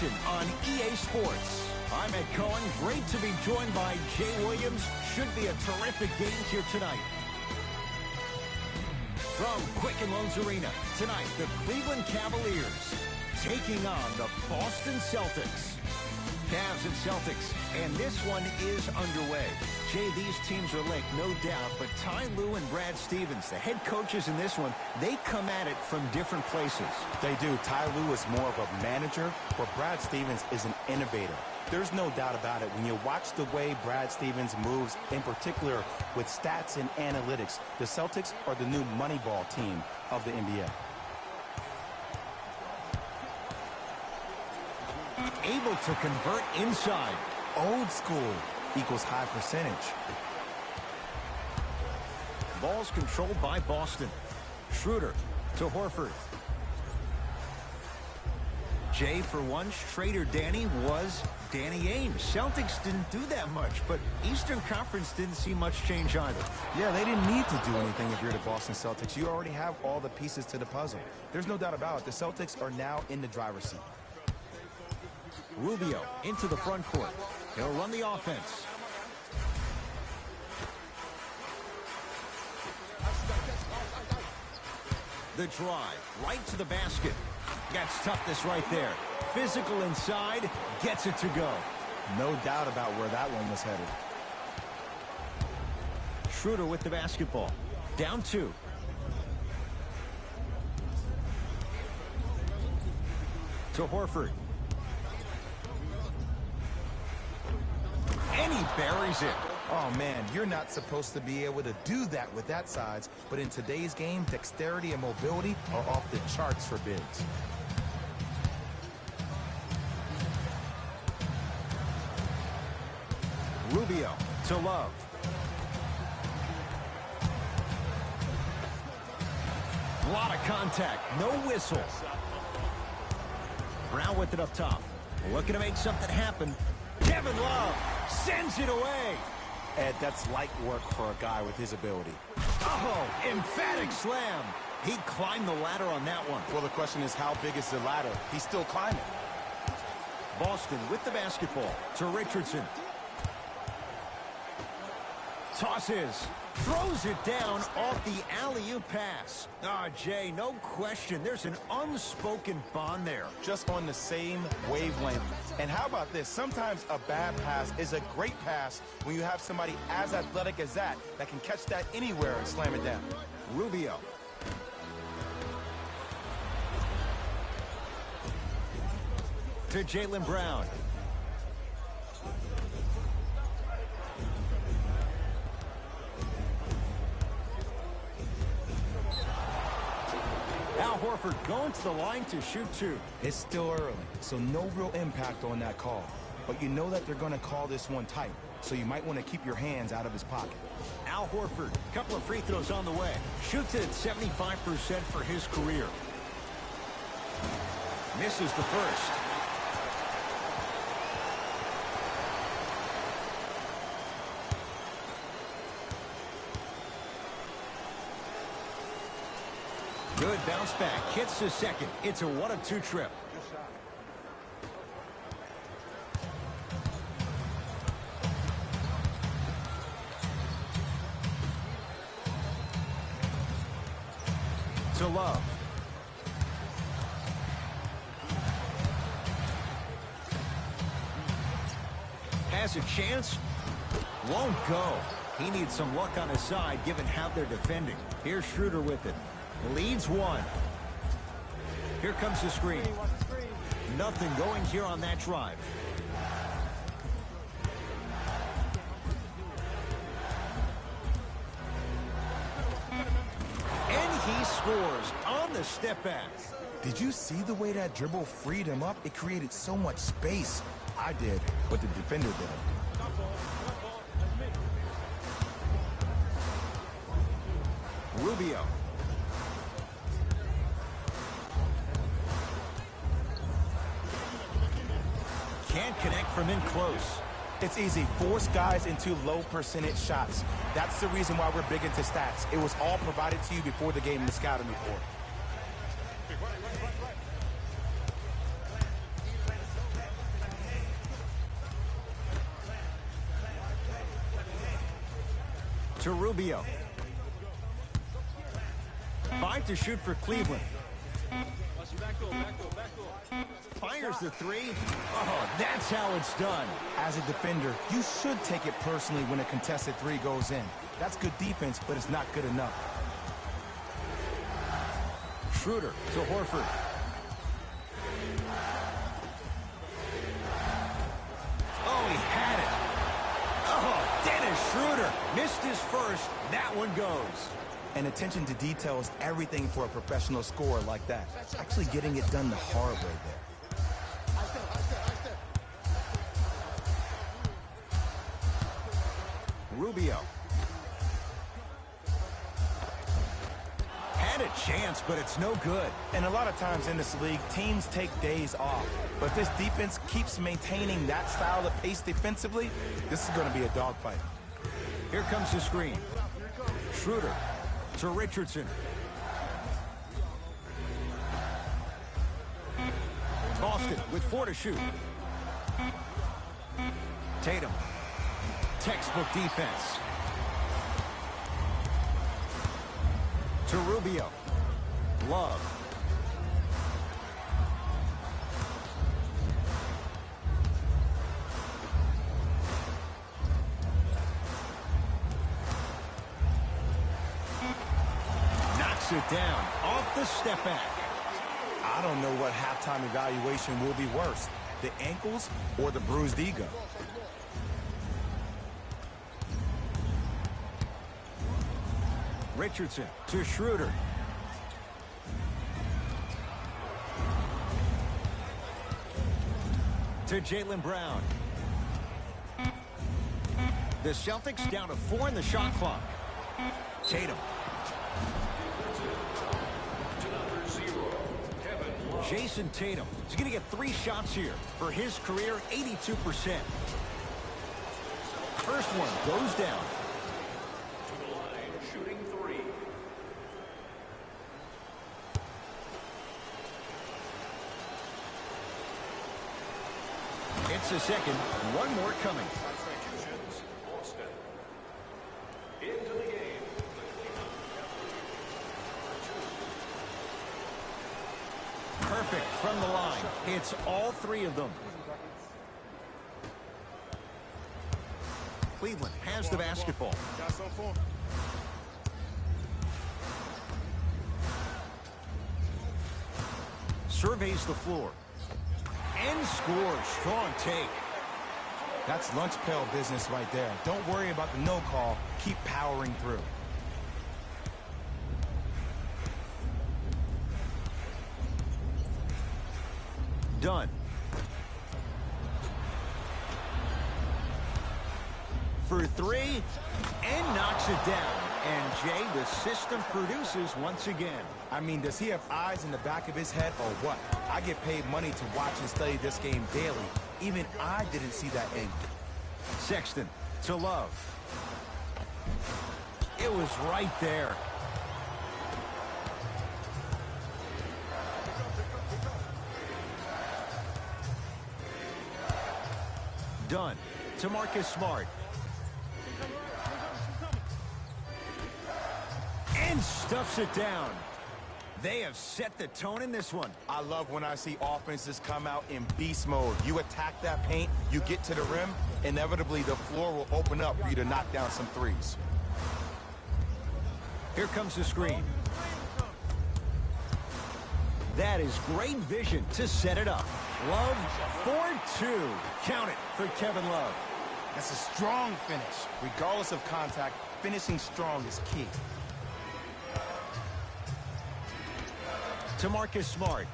action on EA Sports. I'm Ed Cohen. Great to be joined by Jay Williams. Should be a terrific game here tonight. From Quicken Loans Arena, tonight the Cleveland Cavaliers taking on the Boston Celtics. Cavs and Celtics, and this one is underway. Jay, these teams are linked, no doubt, but Ty Lue and Brad Stevens, the head coaches in this one, they come at it from different places. They do. Ty Lue is more of a manager, where Brad Stevens is an innovator. There's no doubt about it. When you watch the way Brad Stevens moves, in particular with stats and analytics, the Celtics are the new Moneyball team of the NBA. Able to convert inside. Old school equals high percentage. Ball's controlled by Boston. Schroeder to Horford. Jay, for once, Trader Danny was Danny Ainge. Celtics didn't do that much, but Eastern Conference didn't see much change either. Yeah, they didn't need to do anything if you're the Boston Celtics. You already have all the pieces to the puzzle. There's no doubt about it. The Celtics are now in the driver's seat. Rubio into the front court. He'll run the offense. The drive right to the basket. That's toughness right there. Physical inside, gets it to go. No doubt about where that one was headed. Schroeder with the basketball. Down 2. To Horford. And he buries it. Oh, man, you're not supposed to be able to do that with that size, but in today's game, dexterity and mobility are off the charts for bigs. Rubio to Love. A lot of contact, no whistle. Brown with it up top. Looking to make something happen. Kevin Love sends it away. Ed, that's light work for a guy with his ability. Oh, emphatic slam. He climbed the ladder on that one. Well, the question is, how big is the ladder? He's still climbing. Boston with the basketball to Richardson. Tosses. Throws it down off the alley-oop pass. Ah, Jay, no question. There's an unspoken bond there. Just on the same wavelength. And how about this? Sometimes a bad pass is a great pass when you have somebody as athletic as that can catch that anywhere and slam it down. Rubio. To Jaylen Brown. Al Horford going to the line to shoot 2. It's still early, so no real impact on that call. But you know that they're going to call this one tight, so you might want to keep your hands out of his pocket. Al Horford, couple of free throws on the way. Shoots it at 75% for his career. Misses the first. Good bounce back. Hits the second. It's a 1-of-2 trip. To Love. Has a chance. Won't go. He needs some luck on his side given how they're defending. Here's Schroeder with it. Leads 1. Here comes the screen. Nothing going here on that drive. And he scores on the step back. Did you see the way that dribble freed him up? It created so much space. I did, but the defender didn't. Rubio. Can't connect from in close. It's easy. Force guys into low percentage shots. That's the reason why we're big into stats. It was all provided to you before the game in the scouting report. to Rubio. 5 to shoot for Cleveland. Fires the three. Oh, that's how it's done. As a defender, you should take it personally when a contested three goes in. That's good defense, but it's not good enough. Schroeder to Horford. Oh, he had it. Oh, Dennis Schroeder missed his first. That one goes. And attention to detail is everything for a professional scorer like that. Actually getting it done the hard way there. Rubio. Had a chance, but it's no good. And a lot of times in this league, teams take days off. But if this defense keeps maintaining that style of pace defensively, this is going to be a dogfight. Here comes the screen. Schroeder to Richardson. Tossed it with 4 to shoot. Tatum. Textbook defense. To Rubio. Love. Knocks it down off the step back. I don't know what halftime evaluation will be worse, the ankles or the bruised ego. Richardson to Schroeder. To Jaylen Brown. The Celtics down to 4 in the shot clock. Tatum. Jason Tatum is going to get 3 shots here for his career, 82%. First one goes down. Shooting 3. It's the second. One more coming. Substitutions. Boston. Into the game. Perfect from the line. It's all 3 of them. Cleveland has the basketball. Surveys the floor. And scores. Strong take. That's lunch pail business right there. Don't worry about the no call. Keep powering through. Done. For 3, and knocks it down. And, Jay, the system produces once again. I mean, does he have eyes in the back of his head or what? I get paid money to watch and study this game daily. Even I didn't see that angle. Sexton to Love. It was right there. Done to Marcus Smart. And stuffs it down. They have set the tone in this one. I love when I see offenses come out in beast mode. You attack that paint, you get to the rim, inevitably the floor will open up for you to knock down some threes. Here comes the screen. That is great vision to set it up. Love for 2. Count it for Kevin Love. That's a strong finish. Regardless of contact, finishing strong is key. To Marcus Smart.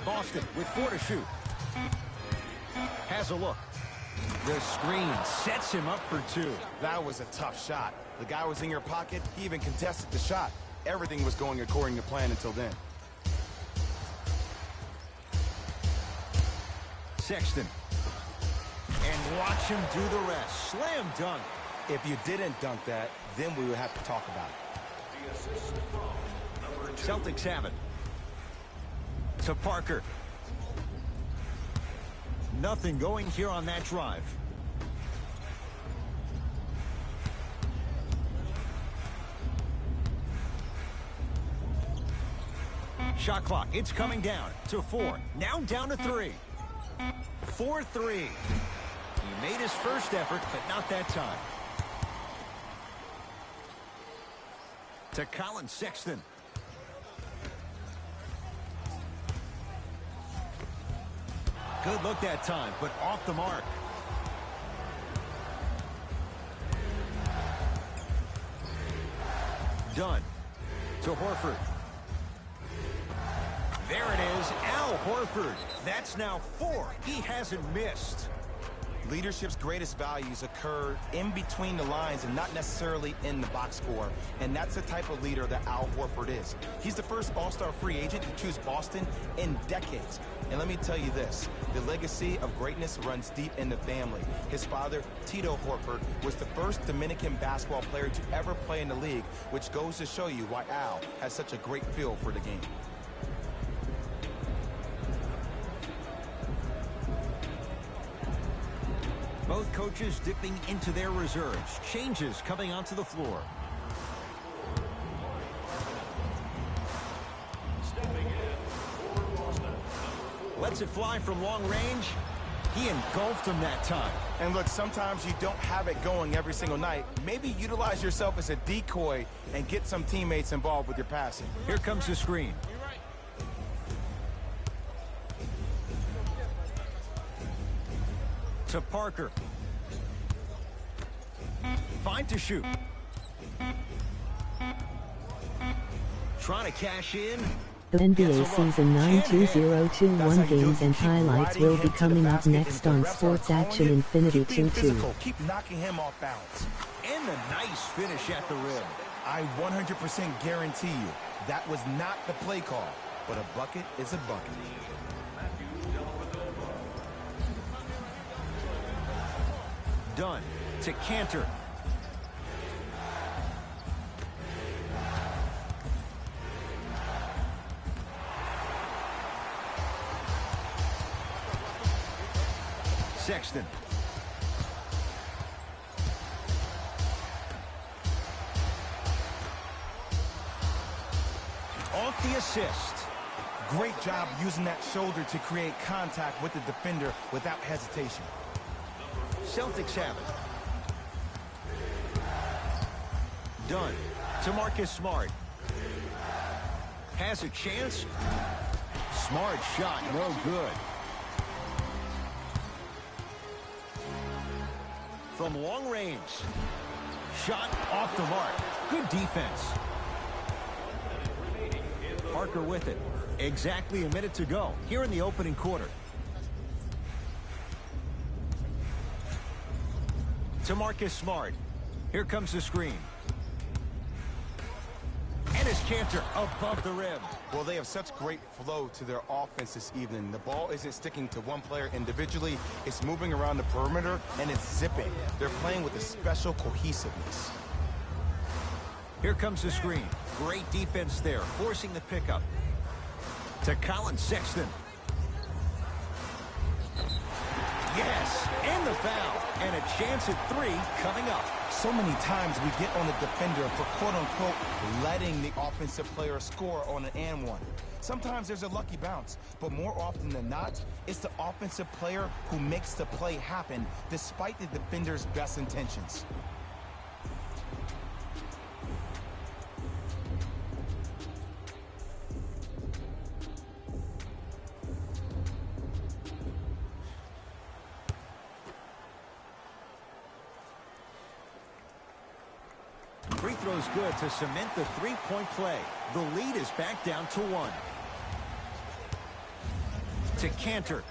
Boston with 4 to shoot. Has a look. The screen sets him up for 2. That was a tough shot. The guy was in your pocket. He even contested the shot. Everything was going according to plan until then. Sexton. And watch him do the rest. Slam dunk. If you didn't dunk that, then we would have to talk about it. assist from number 2. Celtics have it. To Parker. Nothing going here on that drive. Shot clock, it's coming down to 4. Now down to 3. 4-3. He made his first effort, but not that time. To Colin Sexton. Good look that time, but off the mark. Done. To Horford. There it is, Al Horford. That's now 4. He hasn't missed. Leadership's greatest values occur in between the lines and not necessarily in the box score. And that's the type of leader that Al Horford is. He's the first all-star free agent to choose Boston in decades. And let me tell you this, the legacy of greatness runs deep in the family. His father, Tito Horford, was the first Dominican basketball player to ever play in the league, which goes to show you why Al has such a great feel for the game. Both coaches dipping into their reserves. Changes coming onto the floor. Stepping in for Boston, number 4. Lets it fly from long range. He engulfed him that time. And look, sometimes you don't have it going every single night. Maybe utilize yourself as a decoy and get some teammates involved with your passing. Here comes the screen. To Parker. Fine to shoot. Trying to cash in. The NBA Season 9 2021 games and highlights will be coming up next on Sports Action Infinity 2-2. Keep knocking him off balance. And a nice finish at the rim. I 100% guarantee you that was not the play call, but a bucket is a bucket. Done. To Cantor. Sexton. Off the assist. Great job using that shoulder to create contact with the defender without hesitation. Celtics have it. Done. To Marcus Smart. Has a chance. Smart shot, no good. From long range. Shot off the mark. Good defense. Parker with it. Exactly a minute to go here in the opening quarter. To Marcus Smart. Here comes the screen. And it's Cantor above the rim. Well, they have such great flow to their offense this evening. The ball isn't sticking to one player individually. It's moving around the perimeter, and it's zipping. They're playing with a special cohesiveness. Here comes the screen. Great defense there, forcing the pickup. To Colin Sexton. Yes, and the foul. And a chance at 3 coming up. So many times we get on the defender for quote-unquote letting the offensive player score on an and one. Sometimes there's a lucky bounce, but more often than not, it's the offensive player who makes the play happen despite the defender's best intentions. Free throw's good to cement the three-point play. The lead is back down to 1. To Cantor.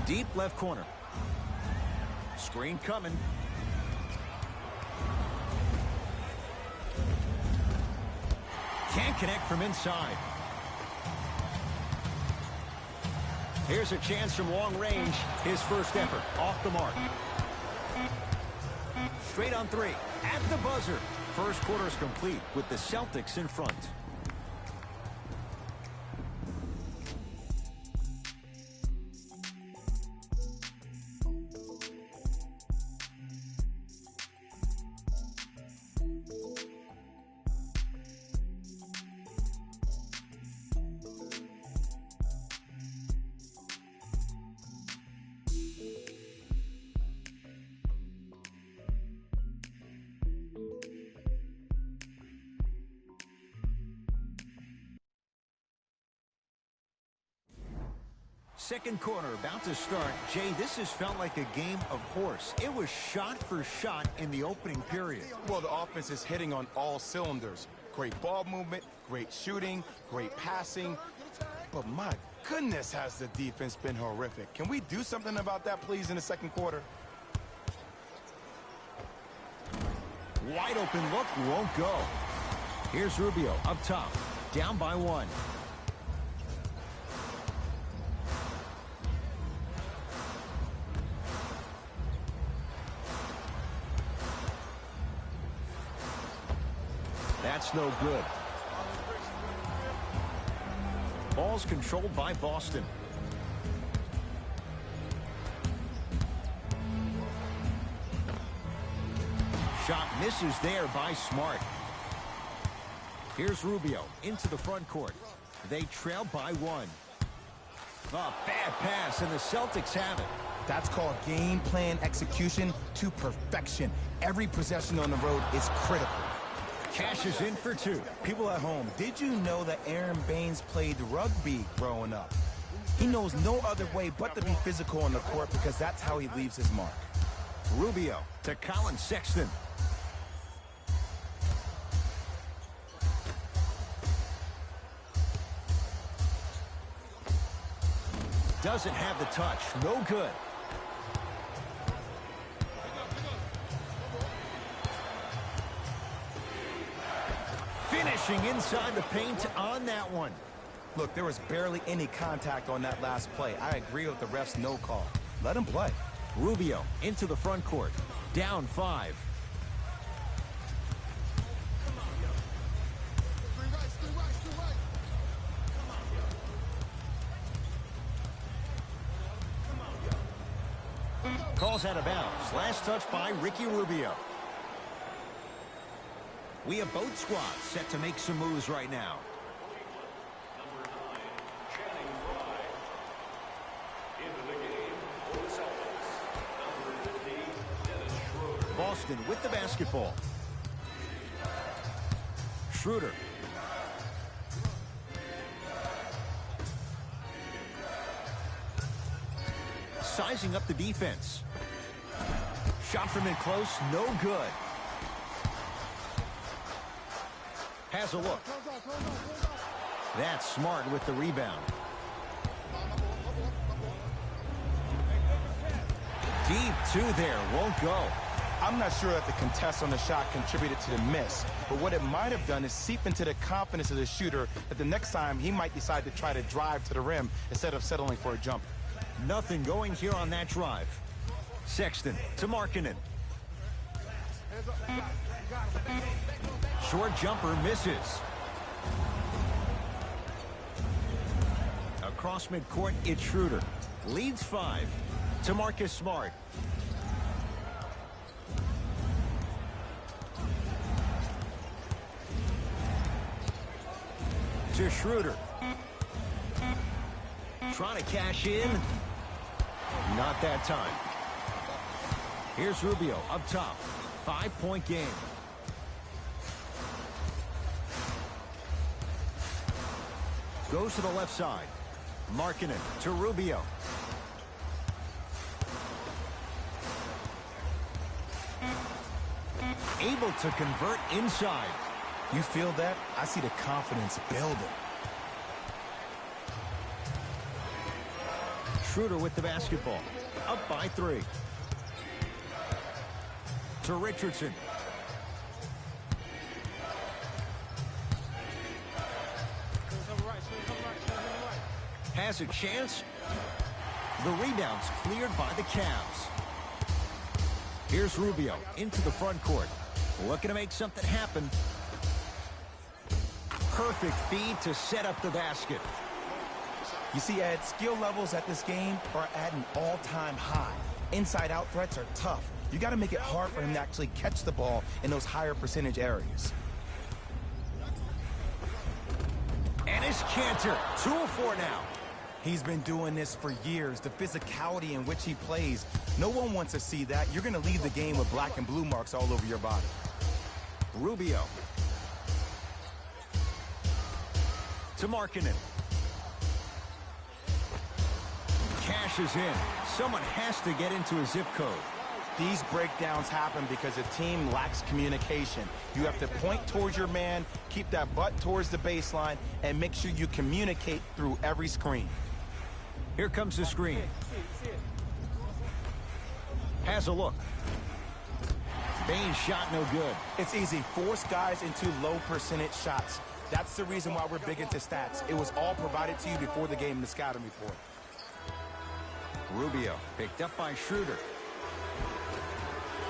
Deep left corner. Screen coming. Can't connect from inside. Here's a chance from long range. His first effort off the mark. Straight on three. At the buzzer. First quarter is complete with the Celtics in front. Second quarter about to start. Jay, this has felt like a game of horse. It was shot for shot in the opening period. Well, the offense is hitting on all cylinders. Great ball movement, great shooting, great passing. But my goodness, has the defense been horrific. Can we do something about that, please, in the second quarter? Wide open look won't go. Here's Rubio up top. Down by one. That's no good. Ball's controlled by Boston. Shot misses there by Smart. Here's Rubio into the front court. They trail by one. A bad pass, and the Celtics have it. That's called game plan execution to perfection. Every possession on the road is critical. Cash is in for two. People at home, did you know that Aaron Baines played rugby growing up? He knows no other way but to be physical on the court because that's how he leaves his mark. Rubio to Colin Sexton. Doesn't have the touch. No good. Finishing inside the paint on that one. Look, there was barely any contact on that last play. I agree with the ref's no call. Let him play. Rubio into the front court. Down 5. Calls out of bounds. Last touch by Ricky Rubio. We have both squads set to make some moves right now. Boston with the basketball. Schroeder. Sizing up the defense. Shot from in close, no good. Has a look. That's Smart with the rebound. Deep two there, won't go. I'm not sure that the contest on the shot contributed to the miss, but what it might have done is seep into the confidence of the shooter that the next time he might decide to try to drive to the rim instead of settling for a jump. Nothing going here on that drive. Sexton to Markkanen. Short jumper misses. Across midcourt, it's Schroeder. Leads 5 to Marcus Smart. To Schroeder. Trying to cash in. Not that time. Here's Rubio up top. 5-point game. Goes to the left side. Markkanen to Rubio. Able to convert inside. You feel that? I see the confidence building. Schroeder with the basketball. Up by 3. To Richardson. Has a chance. The rebound's cleared by the Cavs. Here's Rubio into the front court. Looking to make something happen. Perfect feed to set up the basket. You see, Ed, skill levels at this game are at an all-time high. Inside-out threats are tough. You got to make it hard for him to actually catch the ball in those higher percentage areas. And his Cantor, 2 of 4 now. He's been doing this for years. The physicality in which he plays, no one wants to see that. You're going to leave the game with black and blue marks all over your body. Rubio. To Markkanen. Cashes in. Someone has to get into a zip code. These breakdowns happen because a team lacks communication. You have to point towards your man, keep that butt towards the baseline, and make sure you communicate through every screen. Here comes the screen. Has a look. Bain's shot no good. It's easy. Force guys into low percentage shots. That's the reason why we're big into stats. It was all provided to you before the game in the scouting report. Rubio picked up by Schroeder.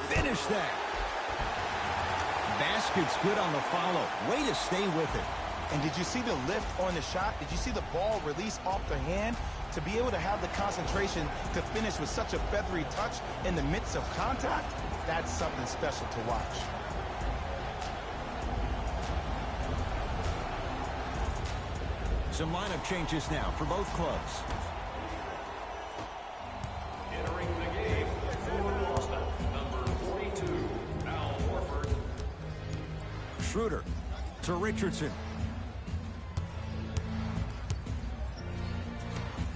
Finish that. Basket's good on the follow. Way to stay with it. And did you see the lift on the shot? Did you see the ball release off the hand? To be able to have the concentration to finish with such a feathery touch in the midst of contact, that's something special to watch. Some lineup changes now for both clubs. Entering the game for Boston, number 42, Al Horford. Schroeder to Richardson.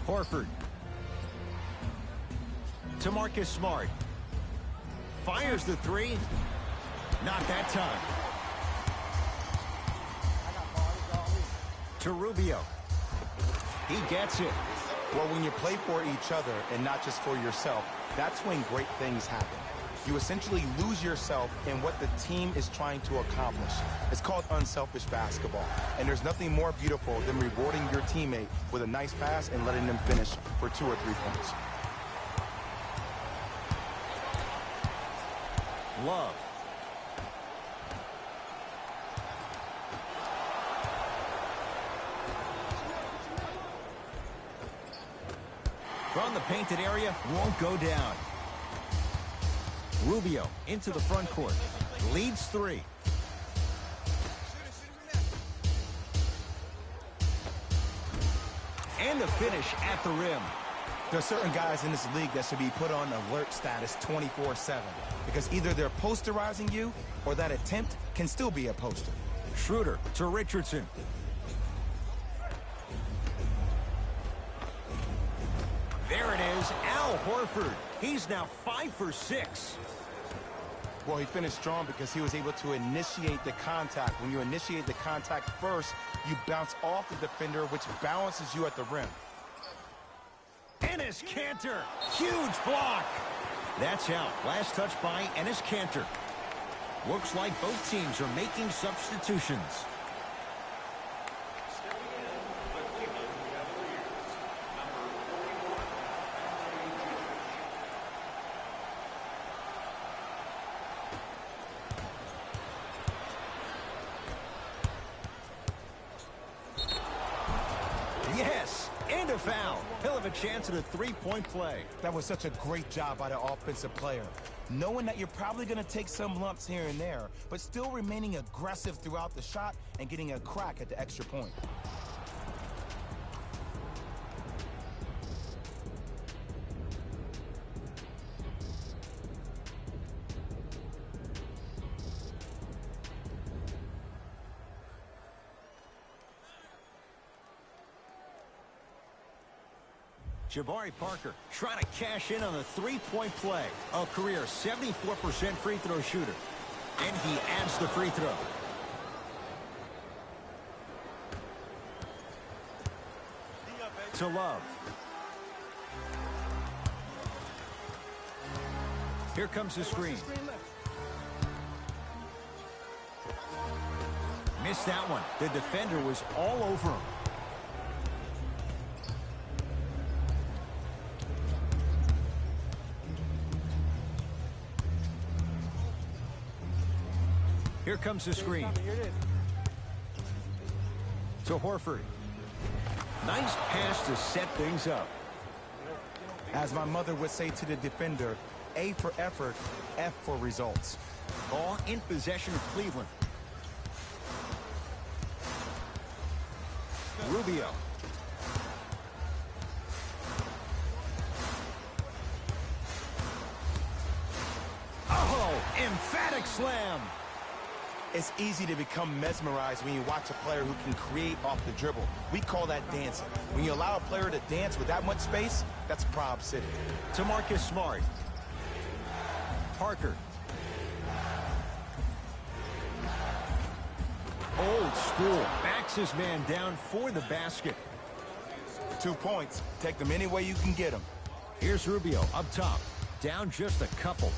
Horford to Marcus Smart. Fires the three. Not that time. To Rubio. He gets it. Well, when you play for each other and not just for yourself, that's when great things happen. You essentially lose yourself in what the team is trying to accomplish. It's called unselfish basketball. And there's nothing more beautiful than rewarding your teammate with a nice pass and letting them finish for 2 or 3 points. Love. From the painted area, won't go down. Rubio into the front court. Leads 3. And the finish at the rim. There are certain guys in this league that should be put on alert status 24/7 because either they're posterizing you or that attempt can still be a poster. Schroeder to Richardson. There it is, Al Horford. He's now 5 for 6. Well, he finished strong because he was able to initiate the contact. When you initiate the contact first, you bounce off the defender, which balances you at the rim. Enes Kanter, huge block. That's out. Last touch by Enes Kanter. Looks like both teams are making substitutions. Stepping in, the Cleveland Cavaliers, number 41, Yes, and a foul. He'll have a chance at a three-point play. That was such a great job by the offensive player. Knowing that you're probably going to take some lumps here and there, but still remaining aggressive throughout the shot and getting a crack at the extra point. Jabari Parker trying to cash in on a three-point play. A career 74% free throw shooter. And he adds the free throw. To Love. Here comes the screen. Missed that one. The defender was all over him. Here comes the screen. To Horford. Nice pass to set things up. As my mother would say to the defender, A for effort, F for results. Ball in possession of Cleveland. Rubio. Oh, emphatic slam. It's easy to become mesmerized when you watch a player who can create off the dribble. We call that dancing. When you allow a player to dance with that much space, that's Prob City. To Marcus Smart. Parker. Old school. Backs his man down for the basket. 2 points. Take them any way you can get them. Here's Rubio up top. Down just a couple.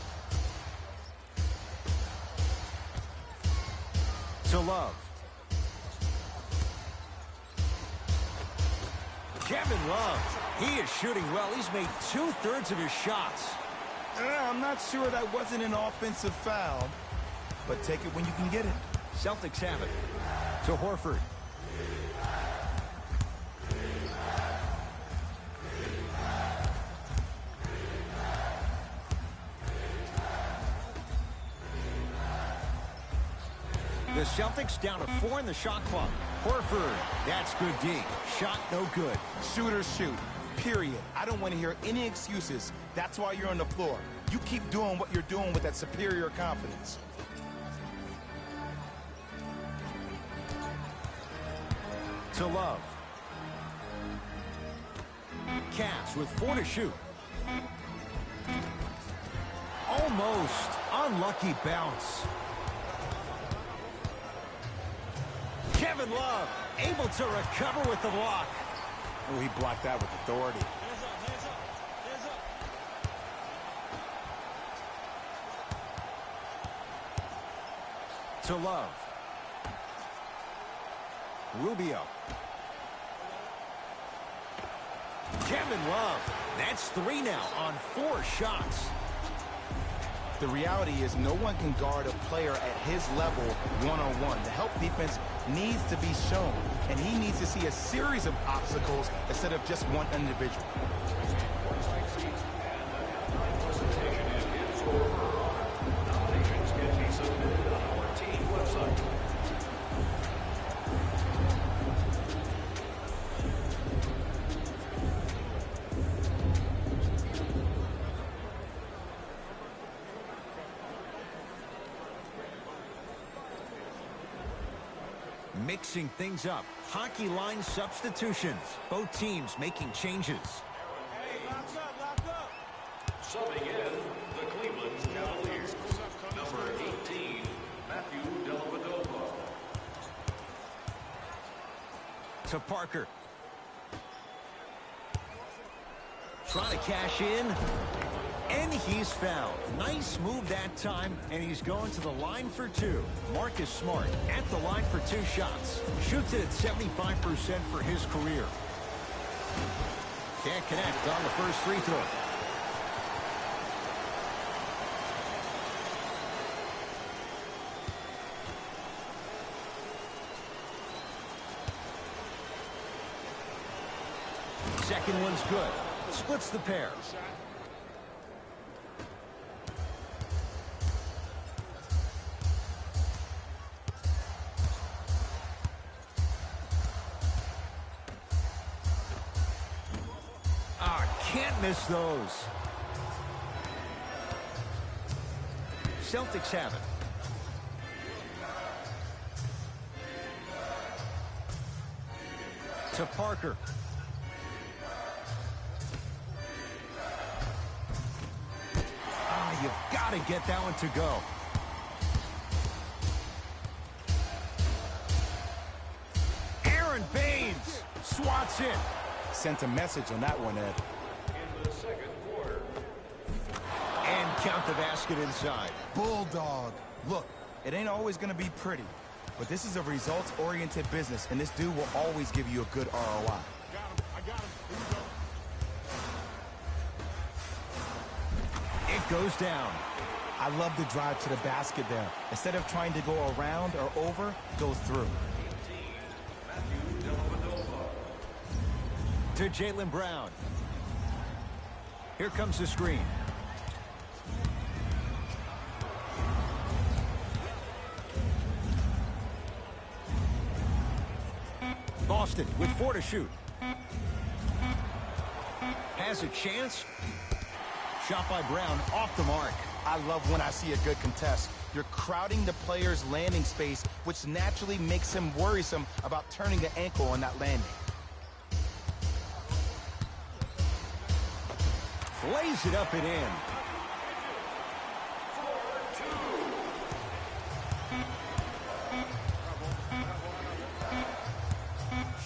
To Love. Kevin Love. He is shooting well. He's made 2/3 of his shots. I'm not sure that wasn't an offensive foul, but take it when you can get it. Celtics have it. To Horford. The Celtics down to 4 in the shot clock. Horford. That's good D. Shot no good. Shooters shoot. Period. I don't want to hear any excuses. That's why you're on the floor. You keep doing what you're doing with that superior confidence. To Love. Cavs with 4 to shoot. Almost. Unlucky bounce. Kevin Love able to recover with the block. Oh, he blocked that with authority. To Love. Rubio. Kevin Love. That's 3 now on 4 shots. The reality is no one can guard a player at his level one-on-one. The help defense needs to be shown, and he needs to see a series of obstacles instead of just one individual. Nominations can be submitted on our team website. Mixing things up. Hockey line substitutions. Both teams making changes. Subbing in the Cleveland Cavaliers. Number 18, Matthew Dellavedova. To Parker. Trying to cash in. And he's fouled. Nice move that time, and he's going to the line for 2. Marcus Smart at the line for 2 shots. Shoots it at 75% for his career. Can't connect on the first free throw. Second one's good. Splits the pair. Can't miss those. Celtics have it. To Parker. You've got to get that one to go. Aaron Baines swats it. Sent a message on that one, Ed. In the second quarter. And count the basket inside. Bulldog. Look, it ain't always going to be pretty, but this is a results-oriented business, and this dude will always give you a good ROI. I got him. Here we go. It goes down. I love the drive to the basket there. Instead of trying to go around or over, go through. To Jaylen Brown. Here comes the screen. Boston with 4 to shoot. Has a chance. Shot by Brown off the mark. I love when I see a good contest. You're crowding the player's landing space, which naturally makes him worrisome about turning the ankle on that landing. Lays it up and in.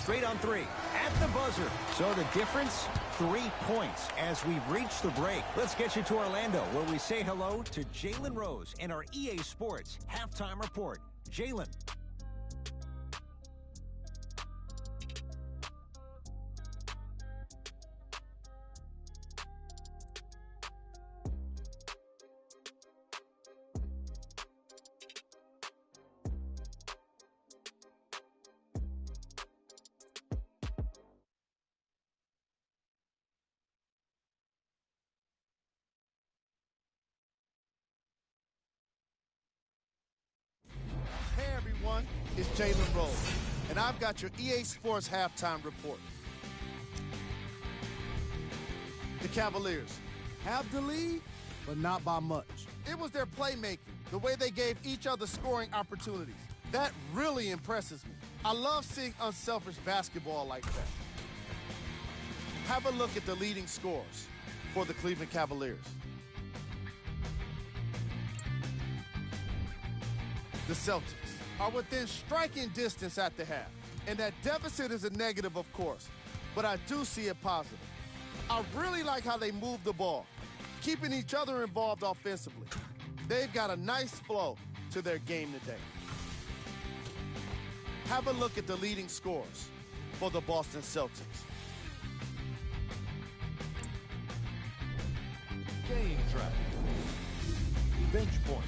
Straight on 3 at the buzzer. So the difference, 3 points as we've reached the break. Let's get you to Orlando, where we say hello to Jalen Rose and our EA Sports halftime report. Jalen. Hey everyone, it's Jalen Rose, and I've got your EA Sports halftime report. The Cavaliers have the lead, but not by much. It was their playmaking, the way they gave each other scoring opportunities. That really impresses me. I love seeing unselfish basketball like that. Have a look at the leading scorers for the Cleveland Cavaliers. The Celtics are within striking distance at the half. And that deficit is a negative, of course, but I do see it positive. I really like how they move the ball, keeping each other involved offensively. They've got a nice flow to their game today. Have a look at the leading scorers for the Boston Celtics. Game track. Bench points.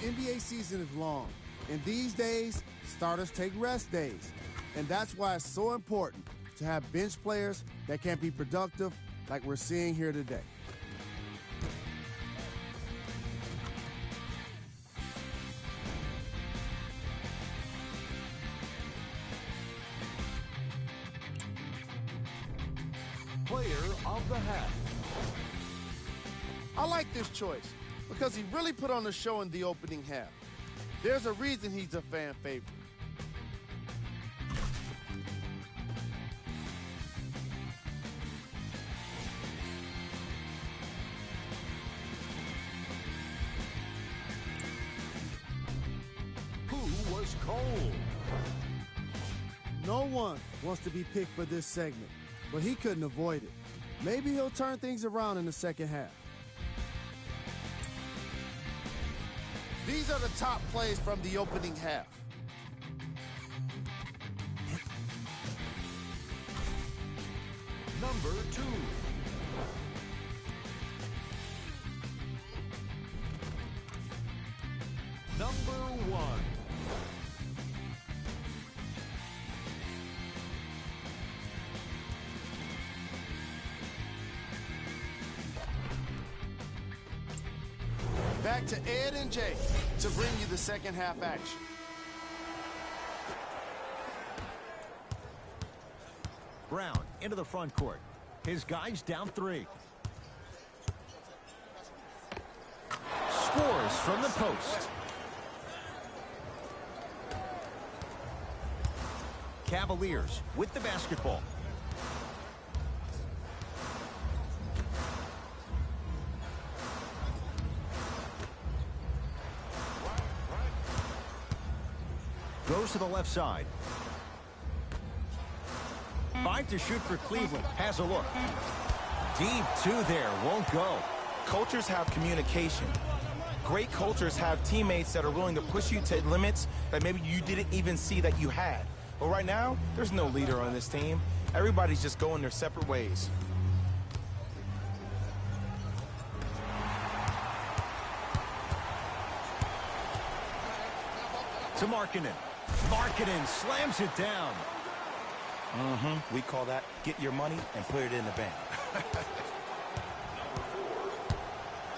The NBA season is long, and these days, starters take rest days. And that's why it's so important to have bench players that can be productive like we're seeing here today. Player of the half. I like this choice because he really put on a show in the opening half. There's a reason he's a fan favorite. Who was cold? No one wants to be picked for this segment, but he couldn't avoid it. Maybe he'll turn things around in the second half. These are the top plays from the opening half. Number 2. Number 1. Back to Ed and Jay to bring you the second half action. Brown into the front court. His guys down 3. Scores from the post. Cavaliers with the basketball. Goes to the left side. 5 to shoot for Cleveland. Has a look. Deep 2 there. Won't go. Cultures have communication. Great cultures have teammates that are willing to push you to limits that maybe you didn't even see that you had. But right now, there's no leader on this team. Everybody's just going their separate ways. To Markkanen. Markkanen slams it down. We call that get your money and put it in the bank.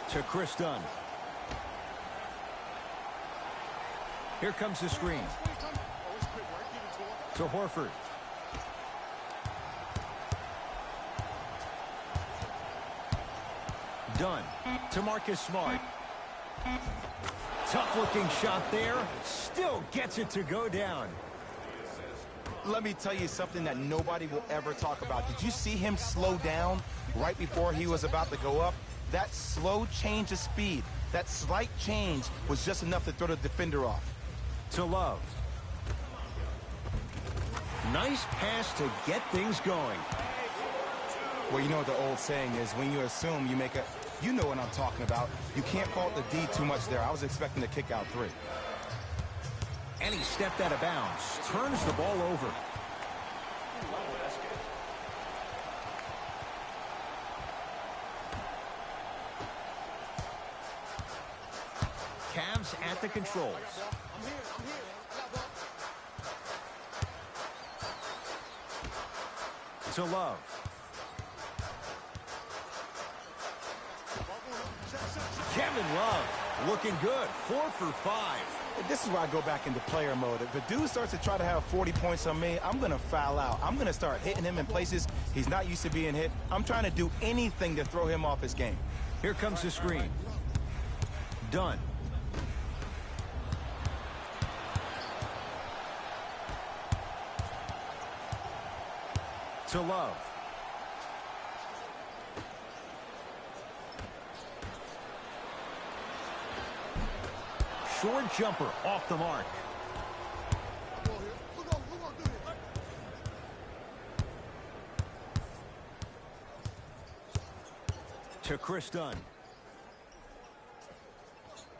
To Chris Dunn. Here comes the screen. To Horford. Dunn. To Marcus Smart. Tough-looking shot there. Still gets it to go down. Let me tell you something that nobody will ever talk about. Did you see him slow down right before he was about to go up? That slow change of speed, that slight change was just enough to throw the defender off. To Love. Nice pass to get things going. Well, you know what the old saying is, when you assume you make a... You know what I'm talking about. You can't fault the D too much there. I was expecting to kick out 3. And he stepped out of bounds. Turns the ball over. Cavs at the controls. To Love. Kevin Love looking good. 4 for 5. This is where I go back into player mode. If the dude starts to try to have 40 points on me, I'm going to foul out. I'm going to start hitting him in places he's not used to being hit. I'm trying to do anything to throw him off his game. Here comes the screen. Dunn. To Love. Short jumper off the mark. To Chris Dunn.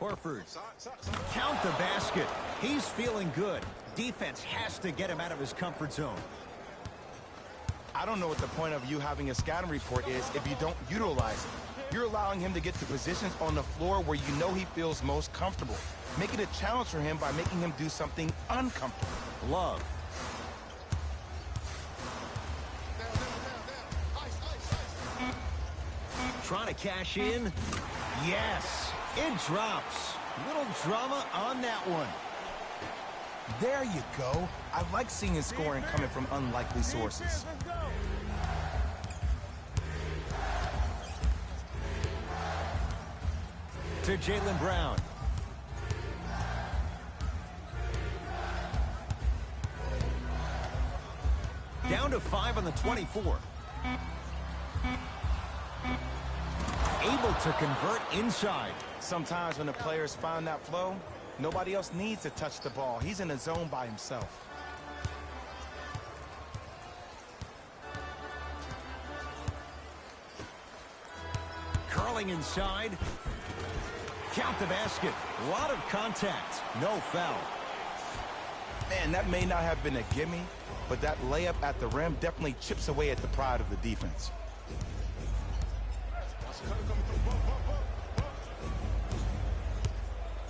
Horford. Count the basket. He's feeling good. Defense has to get him out of his comfort zone. I don't know what the point of you having a scouting report is if you don't utilize it. You're allowing him to get to positions on the floor where you know he feels most comfortable. Make it a challenge for him by making him do something uncomfortable. Love. Trying to cash in. Yes, it drops. Little drama on that one. There you go. I like seeing his scoring coming from unlikely sources. To Jaylen Brown. Down to 5 on the 24. Able to convert inside. Sometimes when the players find that flow, nobody else needs to touch the ball. He's in the zone by himself. Curling inside. Count the basket. A lot of contact. No foul. Man, that may not have been a gimme, but that layup at the rim definitely chips away at the pride of the defense.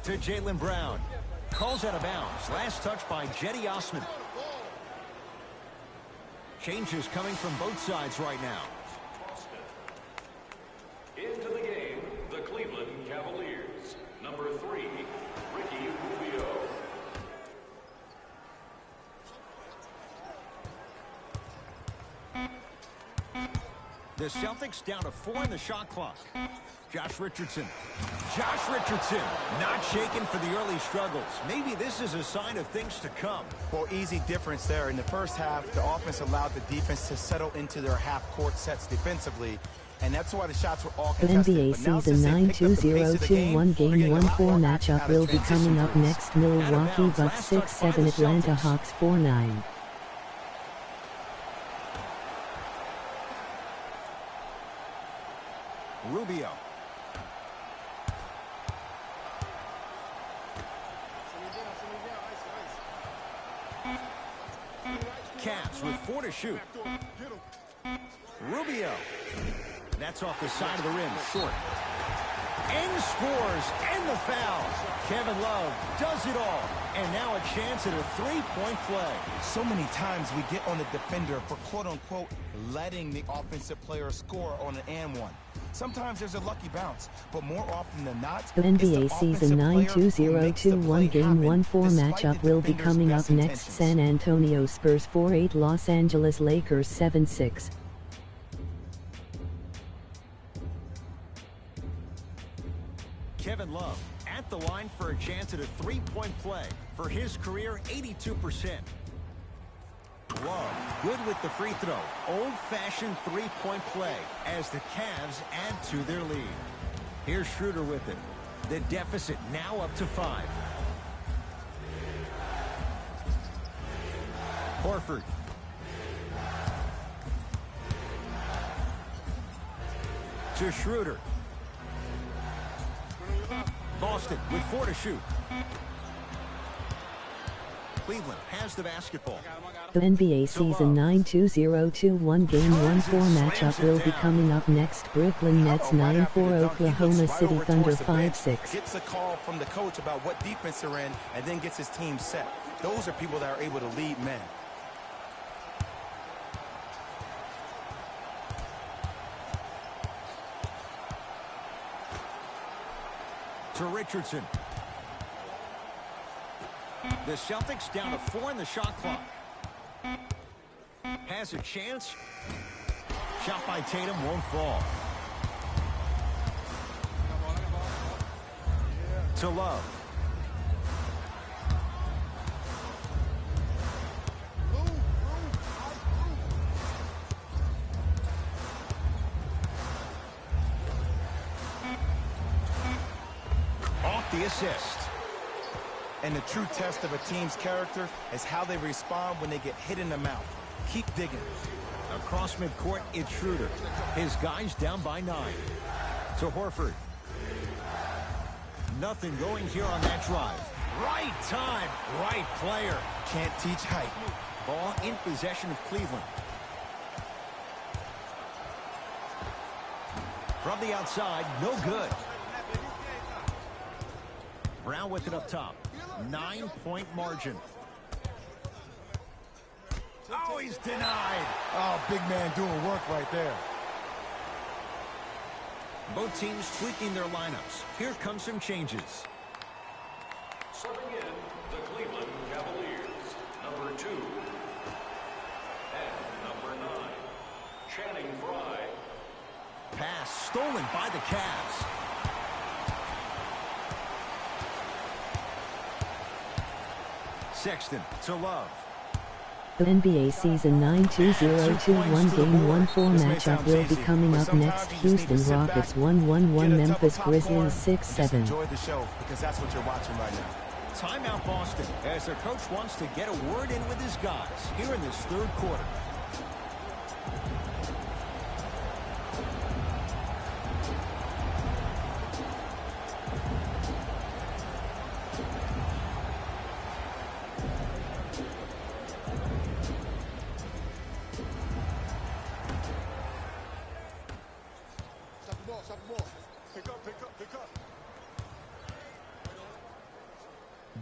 To Jaylen Brown. Calls out of bounds. Last touch by Jetty Osman. Changes coming from both sides right now. Into the game, the Cleveland Cavaliers. Number 3, Ricky Rubio. The Celtics down to 4 in the shot clock. Josh Richardson. Josh Richardson not shaken for the early struggles. Maybe this is a sign of things to come. Well, easy difference there. In the first half, the offense allowed the defense to settle into their half-court sets defensively, and that's why the shots were all contested. NBA season 9-2021 game 1-4 matchup will be coming up next. Milwaukee Bucks 6-7, Atlanta Hawks 4-9. Rubio. Cavs with 4 to shoot. Rubio. That's off the side of the rim, short. and scores, and the foul. Kevin Love does it all, and now a chance at a three-point play. So many times we get on the defender for quote-unquote letting the offensive player score on an and one. Sometimes there's a lucky bounce, but more often than not, The NBA Season 9-2021 Game 1-4 matchup will be coming up next. San Antonio Spurs 4-8 Los Angeles Lakers 7-6. Kevin Love at the line for a chance at a three-point play. For his career, 82%. Love, good with the free throw. Old-fashioned three-point play as the Cavs add to their lead. Here's Schroeder with it. The deficit now up to 5. Horford. To Schroeder. Boston with 4 to shoot. Cleveland has the basketball. The NBA Season 9-2021 Game 1-4 matchup will be coming up next. Brooklyn Nets 9-4 Oklahoma City Thunder 5-6. Gets a call from the coach about what defense they're in and then gets his team set. Those are people that are able to lead men. To Richardson. The Celtics down to 4 in the shot clock. Has a chance. Shot by Tatum won't fall. To Love. Off the assist. And the true test of a team's character is how they respond when they get hit in the mouth. Keep digging. Across midcourt, it's Schroeder. His guys down by 9. To Horford. Nothing going here on that drive. Right time, right player. Can't teach height. Ball in possession of Cleveland. From the outside, no good. Brown with it up top. 9-point margin. Oh, he's denied. Oh, big man doing work right there. Both teams tweaking their lineups. Here come some changes. Subbing in the Cleveland Cavaliers, number 2. And number 9, Channing Frye. Pass stolen by the Cavs. Sexton to Love. The NBA Season 9-2021 Game 1-4 matchup will be coming up next. Houston Rockets 1-1-1 Memphis Grizzlies 6-7. Enjoy the show because that's what you're watching right now. Timeout Boston as their coach wants to get a word in with his guys here in this third quarter.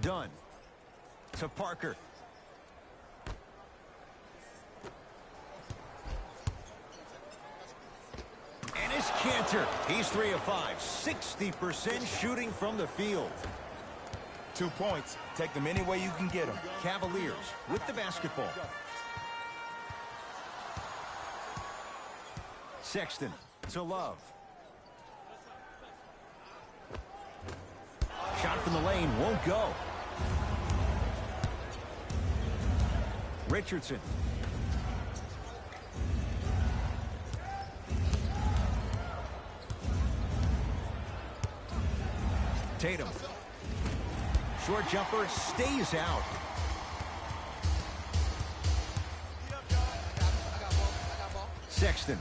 Dunn to Parker. And it's Cantor. He's 3 of 5. 60% shooting from the field. 2 points. Take them any way you can get them. Cavaliers with the basketball. Sexton to Love. Shot from the lane won't go. Richardson. Tatum. Short jumper stays out. Sexton.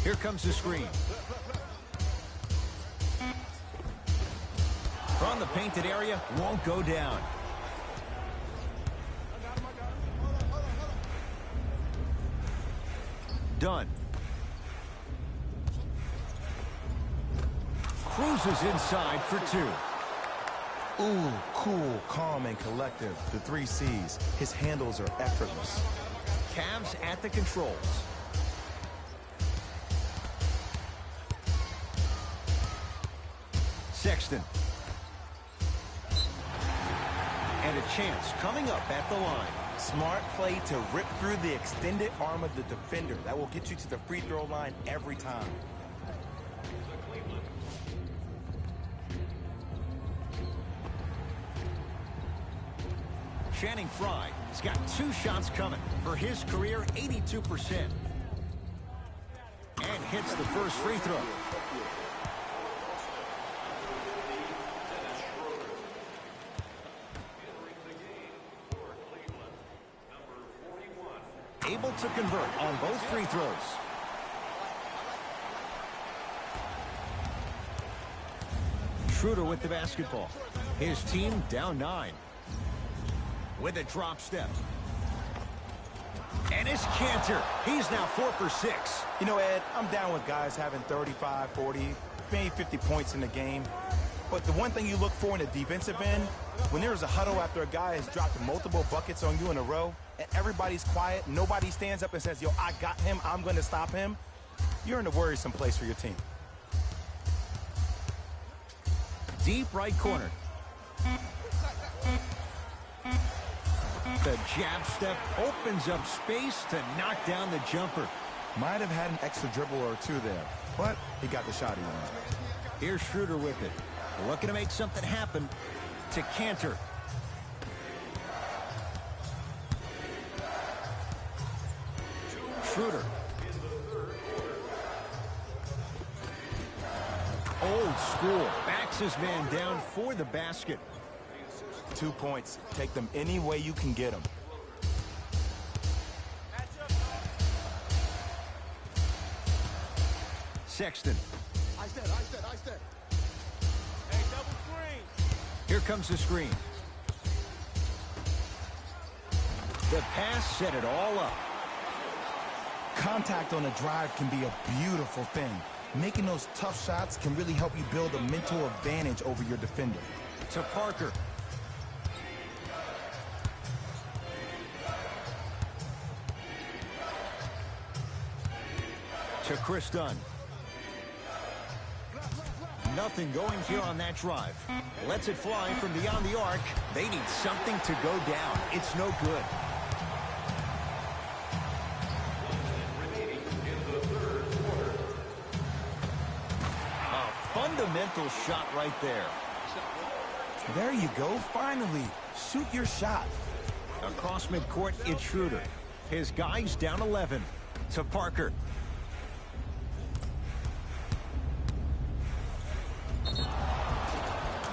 Here comes the screen. From the painted area, won't go down. Dunn. Cruises inside for two. Ooh, cool, calm, and collective. The 3 C's. His handles are effortless. Cavs at the controls. Sexton. And a chance coming up at the line. Smart play to rip through the extended arm of the defender. That will get you to the free throw line every time. Channing Frye has got 2 shots coming for his career 82%. And hits the first free throw. Able to convert on both free throws. Schroeder with the basketball. His team down 9. With a drop step. And it's Cantor. He's now 4 for 6. You know, Ed, I'm down with guys having 35, 40, maybe 50 points in the game. But the one thing you look for in the defensive end, when there's a huddle after a guy has dropped multiple buckets on you in a row, and everybody's quiet, nobody stands up and says, yo, I got him, I'm going to stop him, you're in a worrisome place for your team. Deep right corner. The jab step opens up space to knock down the jumper. Might have had an extra dribble or 2 there, but he got the shot he wanted. Here's Schroeder with it. Looking to make something happen to Cantor. Schroeder. Old school. Backs his man down for the basket. 2 points. Take them any way you can get them. Sexton. I said. Hey, double screen. Here comes the screen. The pass set it all up. Contact on a drive can be a beautiful thing. Making those tough shots can really help you build a mental advantage over your defender. To Parker. To Chris Dunn. Nothing going here on that drive. Lets it fly from beyond the arc. They need something to go down. It's no good. A fundamental shot right there. There you go. Finally, shoot your shot. Across midcourt, it's Schroeder. His guy's down 11. To Parker.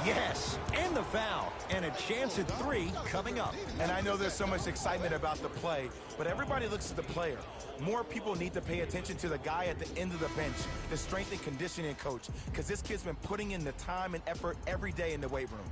Yes, and the foul, and a chance at 3 coming up. And I know there's so much excitement about the play, but everybody looks at the player. More people need to pay attention to the guy at the end of the bench, the strength and conditioning coach, because this kid's been putting in the time and effort every day in the weight room.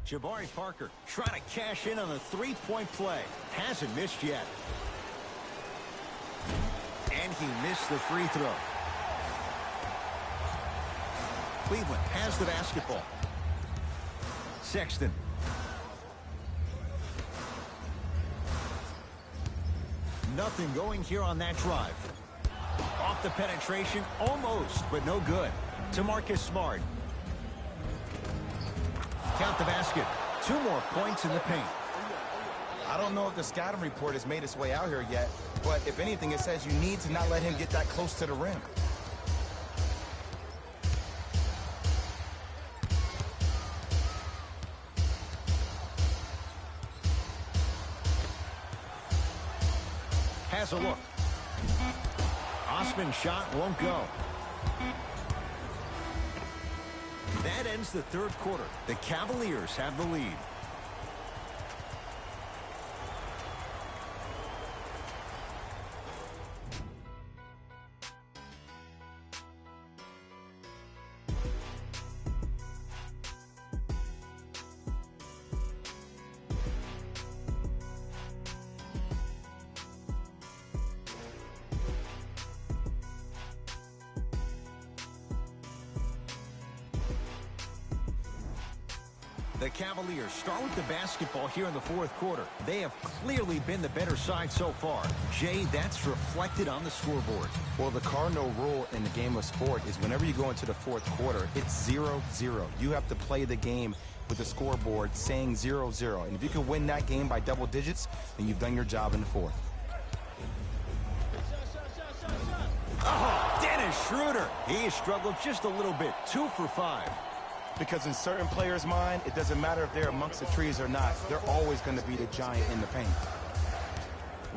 Jabari Parker trying to cash in on a 3-point play. Hasn't missed yet. And he missed the free throw. Cleveland has the basketball. Sexton. Nothing going here on that drive. Off the penetration, almost, but no good. To Marcus Smart. Count the basket. 2 more points in the paint. I don't know if the scouting report has made its way out here yet, but if anything, it says you need to not let him get that close to the rim. Has a look. Osman's shot won't go. That ends the 3rd quarter. The Cavaliers have the lead. The Cavaliers start with the basketball here in the fourth quarter. They have clearly been the better side so far. Jay, that's reflected on the scoreboard. Well, the cardinal rule in the game of sport is whenever you go into the fourth quarter, it's 0-0. You have to play the game with the scoreboard saying 0-0. And if you can win that game by double digits, then you've done your job in the fourth. Oh, Dennis Schroeder. He struggled just a little bit. 2 for 5. Because in certain players' mind, it doesn't matter if they're amongst the trees or not. They're always going to be the giant in the paint.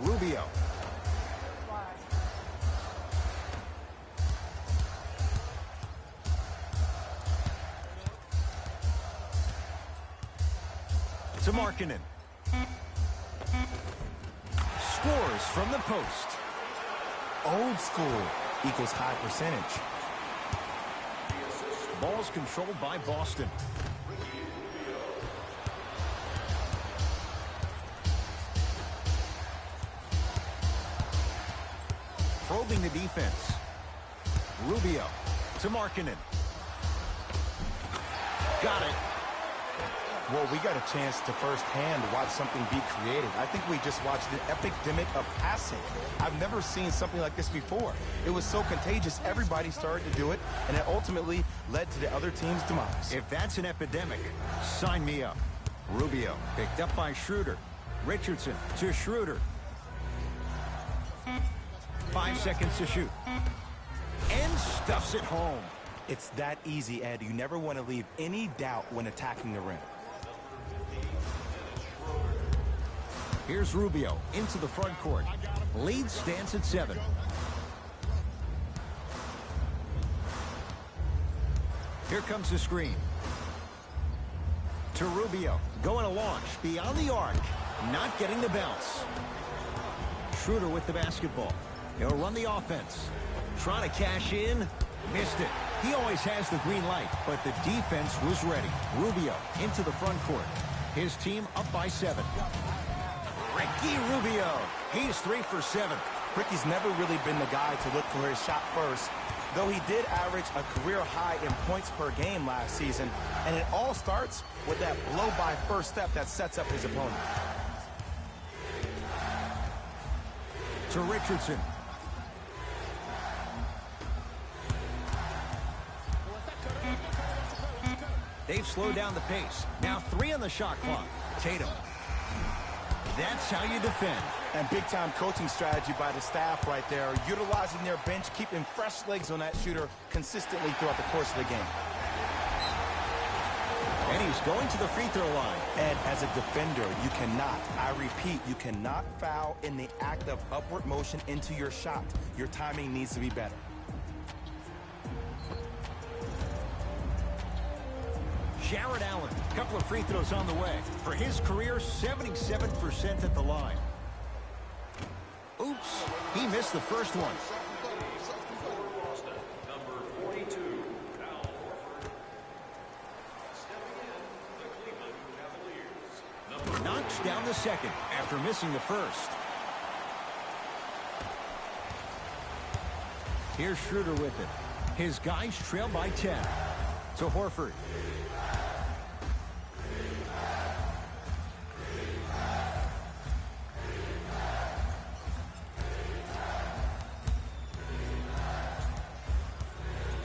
Rubio. To Markkanen. Scores from the post. Old school equals high percentage. Ball's controlled by Boston. Probing the defense. Rubio to Markkanen. Got it. Well, we got a chance to firsthand watch something be created. I think we just watched an epidemic of passing. I've never seen something like this before. It was so contagious, everybody started to do it, and it ultimately led to the other team's demise. If that's an epidemic, sign me up. Rubio picked up by Schroeder. Richardson to Schroeder. 5 seconds to shoot. And stuffs it home. It's that easy, Ed. You never want to leave any doubt when attacking the rim. Here's Rubio into the front court. Lead stands at 7. Here comes the screen. To Rubio. Going to launch. Beyond the arc. Not getting the bounce. Schroeder with the basketball. He'll run the offense. Trying to cash in. Missed it. He always has the green light, but the defense was ready. Rubio into the front court. His team up by 7. Ricky Rubio. He's 3 for 7. Ricky's never really been the guy to look for his shot first, though he did average a career high in points per game last season, and it all starts with that blow-by first step that sets up his opponent. To Richardson. They've slowed down the pace. Now 3 on the shot clock. Tatum. That's how you defend. And big-time coaching strategy by the staff right there, utilizing their bench, keeping fresh legs on that shooter consistently throughout the course of the game. And he's going to the free throw line. Ed, as a defender, you cannot, I repeat, you cannot foul in the act of upward motion into your shot. Your timing needs to be better. Jared Allen, a couple of free throws on the way. For his career, 77% at the line. Oops, he missed the first one. Number 42, Al Horford. Stepping in, the Cleveland Cavaliers. Knocks down the second after missing the first. Here's Schroeder with it. His guys trail by 10. To Horford.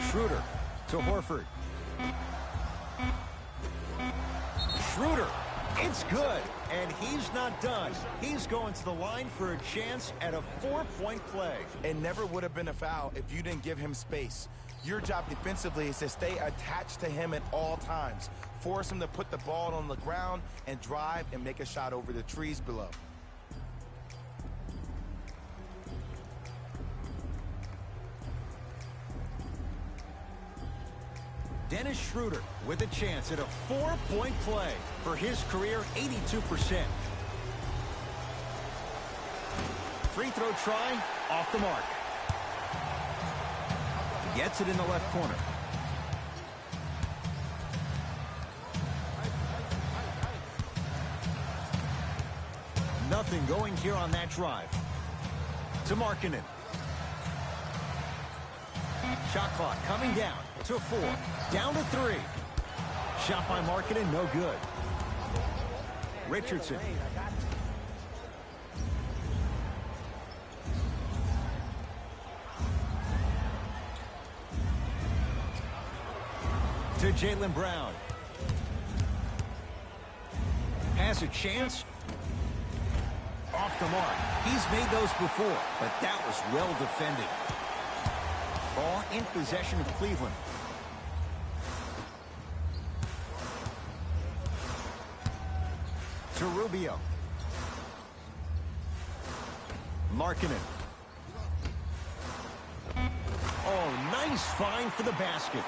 Schroeder to Horford. Schroeder, it's good, and he's not done. He's going to the line for a chance at a 4-point play. It never would have been a foul if you didn't give him space. Your job defensively is to stay attached to him at all times. Force him to put the ball on the ground and drive and make a shot over the trees below. Dennis Schroeder with a chance at a 4-point play. For his career, 82%. Free throw try, off the mark. Gets it in the left corner. Nothing going here on that drive. To Markkanen. Shot clock coming down to 4. Down to 3. Shot by Markkanen, no good. Richardson. To Jaylen Brown. Has a chance. Off the mark. He's made those before, but that was well defended. Ball in possession of Cleveland. To Rubio. Markkanen. Oh, nice find for the basket.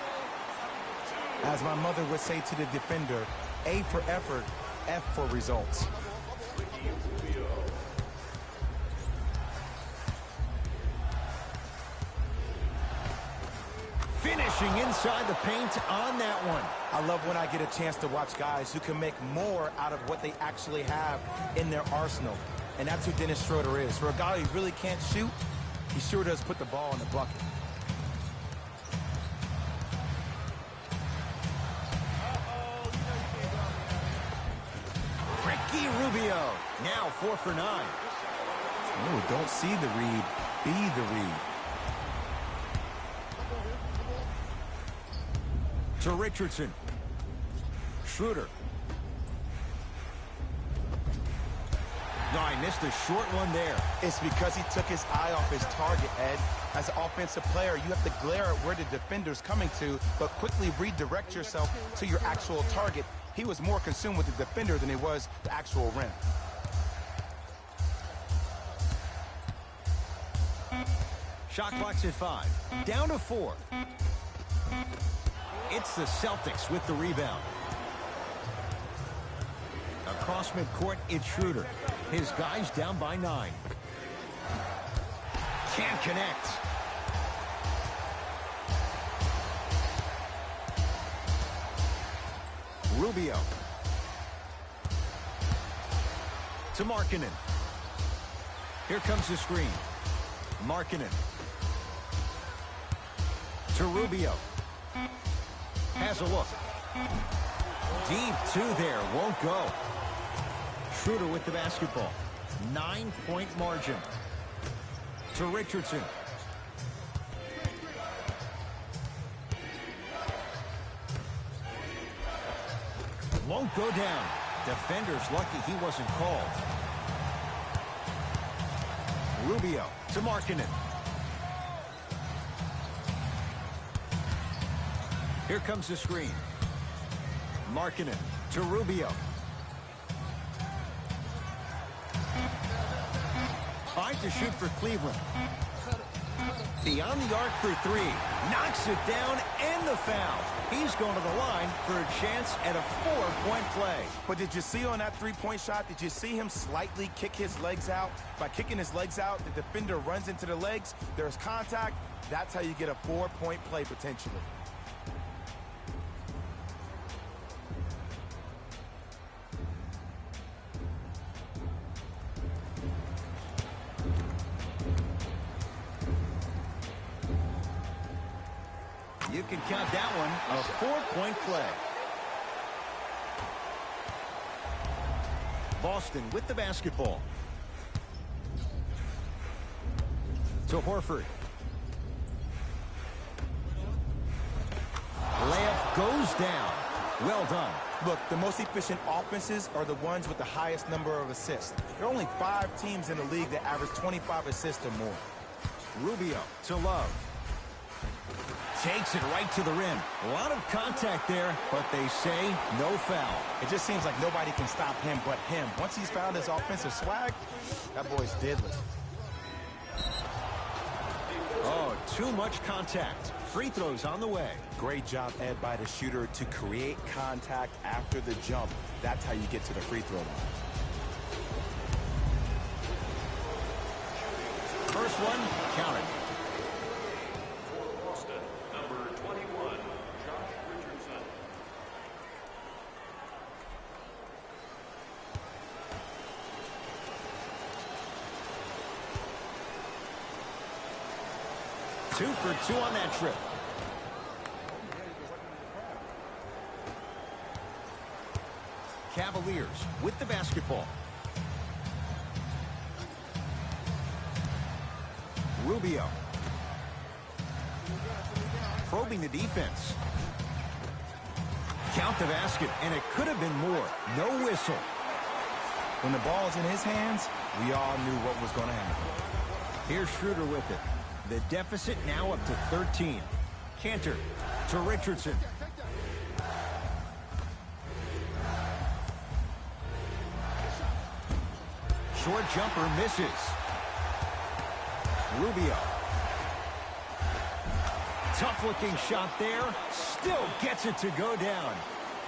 As my mother would say to the defender, A for effort, F for results. Finishing inside the paint on that one. I love when I get a chance to watch guys who can make more out of what they actually have in their arsenal. And that's who Dennis Schroeder is. For a guy who really can't shoot, he sure does put the ball in the bucket. Ricky Rubio, now 4 for 9. Oh, don't see the read, be the read. To Richardson. Schroeder. No, I missed a short one there. It's because he took his eye off his target, Ed. As an offensive player, you have to glare at where the defender's coming to, but quickly redirect yourself to your actual target. He was more consumed with the defender than he was the actual rim. Shot clock's at 5. Down to 4. It's the Celtics with the rebound. Across midcourt, it's Schroeder. His guys down by 9. Can't connect. Rubio. To Markkanen. Here comes the screen. Markkanen. To Rubio. Has a look. Deep 2 there. Won't go. Schroeder with the basketball. 9-point margin. To Richardson. Won't go down. Defender's lucky he wasn't called. Rubio to Markkanen. Here comes the screen. Markkanen to Rubio. 5 to shoot for Cleveland. Beyond the arc for 3. Knocks it down and the foul. He's going to the line for a chance at a 4-point play. But did you see on that three-point shot, did you see him slightly kick his legs out? By kicking his legs out, the defender runs into the legs. There's contact. That's how you get a 4-point play potentially. You can count that one a 4-point play. Boston with the basketball. To Horford. Layup goes down. Well done. Look, the most efficient offenses are the ones with the highest number of assists. There are only 5 teams in the league that average 25 assists or more. Rubio to Love. Takes it right to the rim. A lot of contact there, but they say no foul. It just seems like nobody can stop him but him. Once he's found his offensive swag, that boy's deadly. Oh, too much contact. Free throws on the way. Great job, Ed, by the shooter to create contact after the jump. That's how you get to the free throw line. First one, count it. For Boston, number 21, Josh Richardson. Two for 2 on that trip. Cavaliers. Cavaliers with the basketball. Rubio. Probing the defense. Count the basket, and it could have been more. No whistle. When the ball is in his hands, we all knew what was going to happen. Here's Schroeder with it. The deficit now up to 13. Cantor to Richardson. Short jumper misses. Rubio. Tough-looking shot there. Still gets it to go down.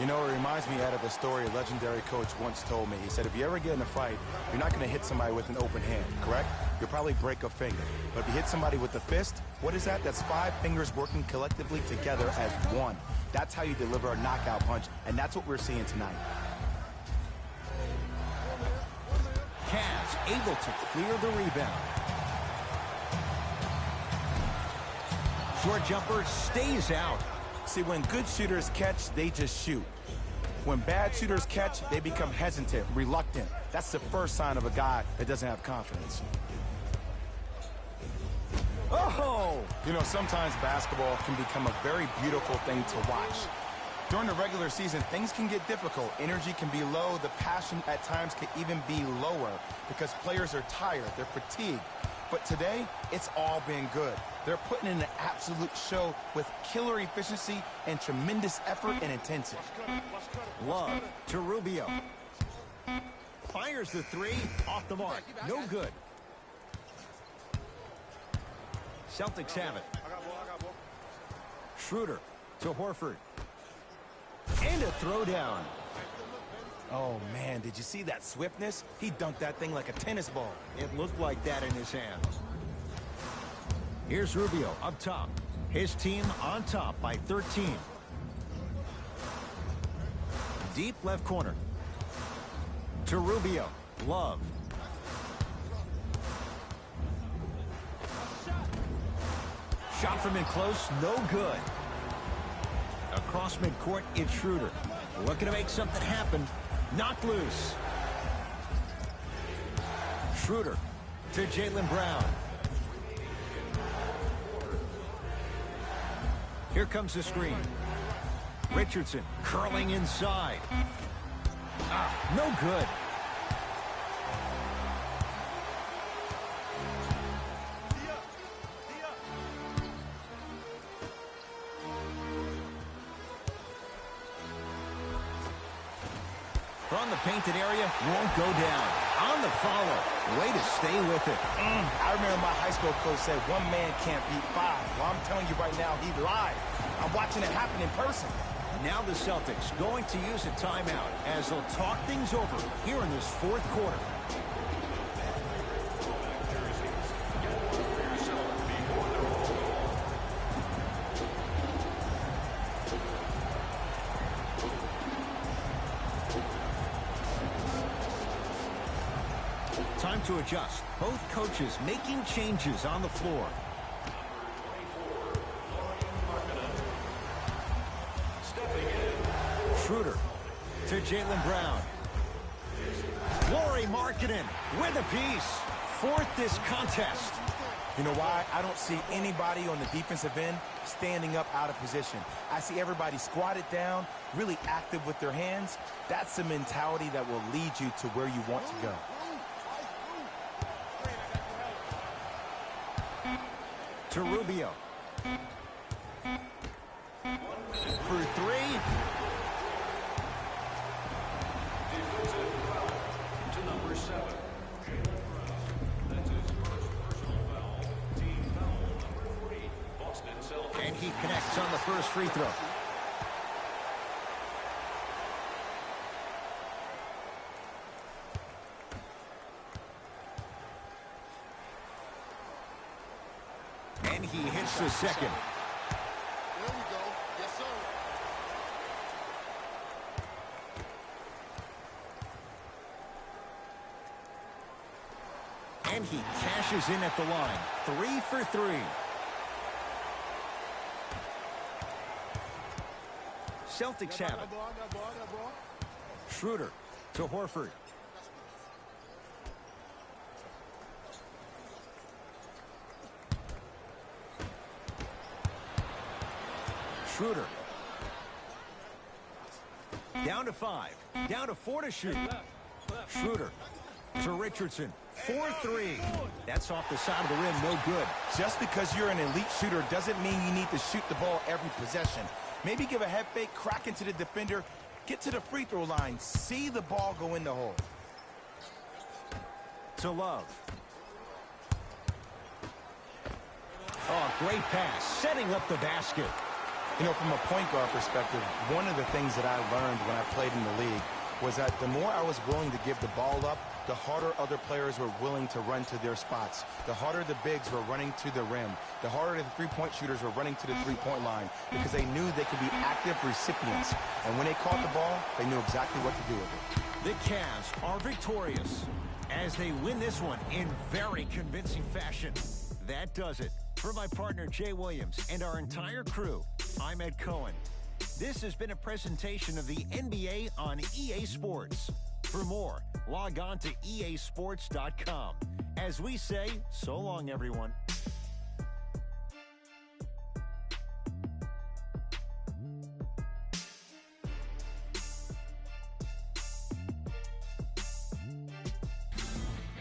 You know, it reminds me of a story a legendary coach once told me. He said, if you ever get in a fight, you're not going to hit somebody with an open hand, correct? You'll probably break a finger. But if you hit somebody with a fist, what is that? That's 5 fingers working collectively together as one. That's how you deliver a knockout punch, and that's what we're seeing tonight. Cavs able to clear the rebound. Short jumper stays out. See, when good shooters catch, they just shoot. When bad shooters catch, they become hesitant, reluctant. That's the first sign of a guy that doesn't have confidence. Oh! You know, sometimes basketball can become a very beautiful thing to watch. During the regular season, things can get difficult. Energy can be low. The passion at times can even be lower because players are tired. They're fatigued. But today, it's all been good. They're putting in an absolute show with killer efficiency and tremendous effort and intensity. Love to Rubio. Fires the three. Off the mark. No good. Celtics have it. Schroeder to Horford. And a throwdown. Oh, man, did you see that swiftness? He dunked that thing like a tennis ball. It looked like that in his hands. Here's Rubio up top. His team on top by 13. Deep left corner. To Rubio. Love. Shot from in close. No good. Across midcourt, it's Schroeder. Looking to make something happen. Knocked loose. Schroeder to Jaylen Brown. Here comes the screen. Richardson curling inside. No good. From the painted area, won't go down. On the follow. Way to stay with it. I remember my high school coach said one man can't beat 5. Well, I'm telling you right now, he lied. I'm watching it happen in person. Now the Celtics going to use a timeout as they'll talk things over here in this fourth quarter. Time to adjust. Both coaches making changes on the floor. Schroeder to Jaylen Brown. Lauri Markkanen with a piece. Fourth this contest. You know why? I don't see anybody on the defensive end standing up out of position. I see everybody squatted down, really active with their hands. That's the mentality that will lead you to where you want to go. To Rubio. For three. Defensive foul to number 7. That's his first personal foul. Team foul number 3. Boston Celtics. And he connects on the first free throw. And he hits the second. There we go. Yes, sir. And he cashes in at the line. 3 for 3. Celtics have it. Schroeder To Horford. Schroeder. Down to 5. Down to 4 to shoot. Schroeder to Richardson. 4-3. That's off the side of the rim. No good. Just because you're an elite shooter doesn't mean you need to shoot the ball every possession. Maybe give a head fake, crack into the defender, get to the free throw line, see the ball go in the hole. To Love. Oh, great pass. Setting up the basket. You know, from a point guard perspective, one of the things that I learned when I played in the league was that the more I was willing to give the ball up, the harder other players were willing to run to their spots. The harder the bigs were running to the rim. The harder the three-point shooters were running to the three-point line because they knew they could be active recipients. And when they caught the ball, they knew exactly what to do with it. The Cavs are victorious as they win this one in very convincing fashion. That does it. For my partner, Jay Williams, and our entire crew, I'm Ed Cohen. This has been a presentation of the NBA on EA Sports. For more, log on to easports.com. As we say, so long, everyone.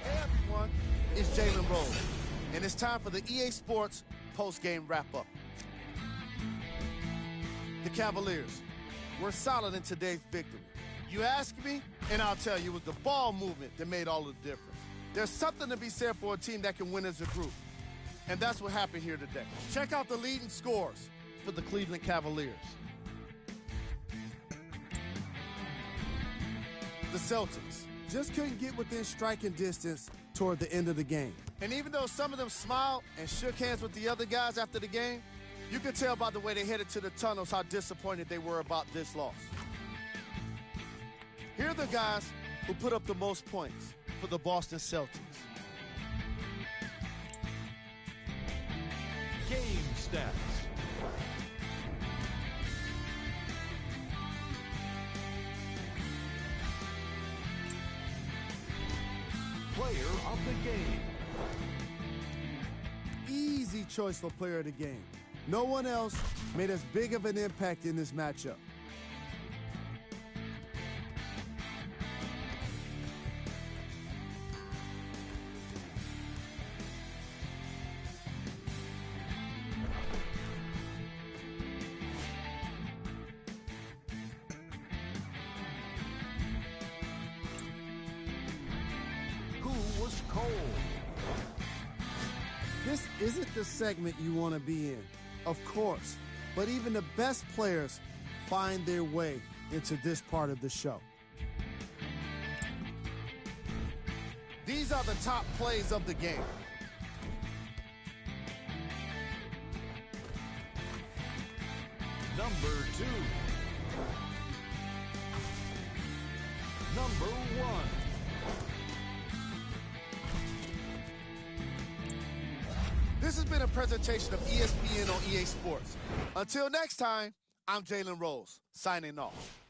Hey everyone, it's Jalen Rose, and it's time for the EA Sports post-game wrap-up. The Cavaliers were solid in today's victory. You ask me, and I'll tell you, it was the ball movement that made all the difference. There's something to be said for a team that can win as a group, and that's what happened here today. Check out the leading scores for the Cleveland Cavaliers. The Celtics just couldn't get within striking distance toward the end of the game. And even though some of them smiled and shook hands with the other guys after the game, you could tell by the way they headed to the tunnels how disappointed they were about this loss. Here are the guys who put up the most points for the Boston Celtics. Game stats. Player of the game. Easy choice for player of the game. No one else made as big of an impact in this matchup. Who was cold? This isn't the segment you want to be in, of course, but even the best players find their way into this part of the show. These are the top plays of the game. Number 2. Number 1. This has been a presentation of ESPN on EA Sports. Until next time, I'm Jalen Rose, signing off.